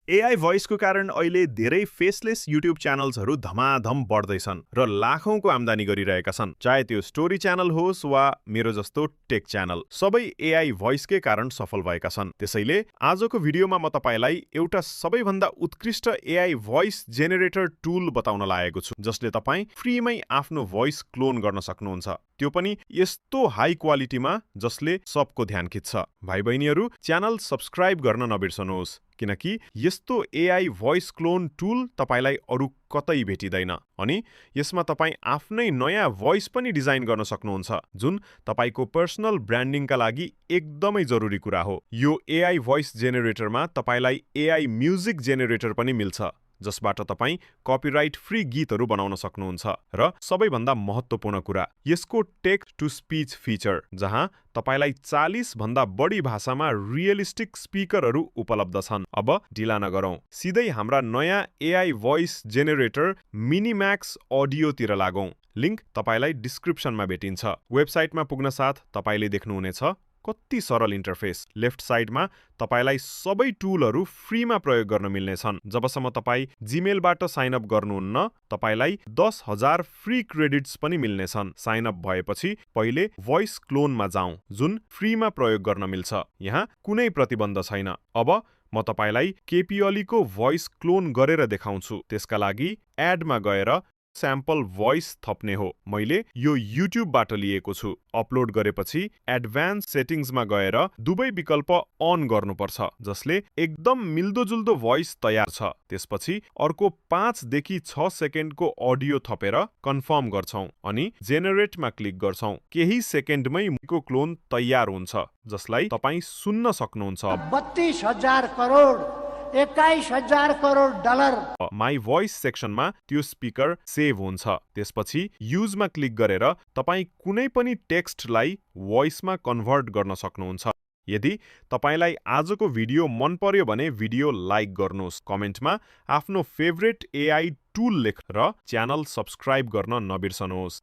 AI भोइसको कारण अहिले धेरै फेसलेस युट्युब च्यानल्सहरू धमाधम बढ्दैछन् र लाखौंको आम्दानी गरिरहेका छन्। चाहे त्यो स्टोरी च्यानल होस् वा मेरो जस्तो टेक च्यानल, सबै एआई भोइसकै कारण सफल भएका छन्। त्यसैले आजको भिडियोमा म तपाईलाई एउटा सबैभन्दा उत्कृष्ट एआई भोइस जेनेरेटर टुल बताउन लागेको छु, जसले तपाईं फ्रीमै आफ्नो भोइस क्लोन गर्न सक्नुहुन्छ। त्यो पनि यस्तो हाई क्वालिटीमा जसले सबको ध्यान खिच्छ। भाइ बहिनीहरू, च्यानल सब्स्क्राइब गर्न नबिर्सनुहोस्, किनकि यस्तो एआई भोइस क्लोन टुल तपाईलाई अरु कतै भेटिदैन। अनि यसमा तपाईं आफ्नै नयाँ भोइस पनि डिजाइन गर्न सक्नुहुन्छ, जुन तपाईको पर्सनल ब्रान्डिङका लागि एकदमै जरुरी कुरा हो। यो एआई भोइस जेनेरेटरमा तपाईलाई एआई म्युजिक जेनेरेटर पनि मिल्छ, जसबाट तपाईं कपिराइट फ्री गीतहरू बनाउन सक्नुहुन्छ। र सबैभन्दा महत्त्वपूर्ण कुरा, यसको टेक्स्ट टु स्पीच फिचर, जहाँ तपाईलाई 40 भन्दा बढी भाषामा रियलिस्टिक स्पिकरहरू उपलब्ध छन्। अब ढिला नगरौं, सिधै हाम्रा नयाँ एआई भोइस जेनेरेटर मिनिम्याक्स अडियोतिर लागौं। लिंक तपाईलाई डिस्क्रिप्सनमा भेटिन्छ। वेबसाइटमा पुग्न साथ तपाईले देख्नुहुनेछ कति सरल इन्टरफेस। लेफ्ट साइडमा तपाईलाई सबै टुलहरू फ्रीमा प्रयोग गर्न मिल्नेछन्। जबसम्म तपाई जीमेलबाट साइन अप गर्नुहुन्न, तपाईलाई 10,000 फ्री क्रेडिट्स पनि मिल्नेछन्। साइन अप भएपछि पहिले भोइस क्लोनमा जाउँ, जुन फ्रीमा प्रयोग गर्न मिल्छ। यहाँ कुनै प्रतिबन्ध छैन। अब म तपाईलाई केपीओलीको भोइस क्लोन गरेर देखाउँछु। त्यसका लागि एडमा गएर स्याम्पल भोइस थप्ने हो। मैले यो युट्युबबाट लिएको छु। अपलोड गरेपछि एडभान्स सेटिङ्समा गएर दुवै विकल्प अन गर्नुपर्छ, जसले एकदम मिल्दोजुल्दो भोइस तयार छ। त्यसपछि अर्को 5 देखि 6 सेकेन्डको अडियो थपेर कन्फर्म गर्छौं अनि जेनेरेटमा क्लिक गर्छौं। केही सेकेन्डमै को क्लोन तयार हुन्छ, जसलाई तपाई सुन्न सक्नुहुन्छ। 32,000 crore 21,000 crore dollar. My voice सेक्सनमा त्यो स्पिकर सेभ हुन्छ। त्यसपछि युजमा क्लिक गरेर तपाई कुनै पनि टेक्स्टलाई भोइसमा कन्भर्ट गर्न सक्नुहुन्छ। यदि तपाईलाई आजको भिडियो मन पर्यो भने भिडियो लाइक गर्नुहोस्, कमेन्टमा आफ्नो फेभरेट एआई टुल लेखेर च्यानल सब्स्क्राइब गर्न नबिर्सनुहोस्।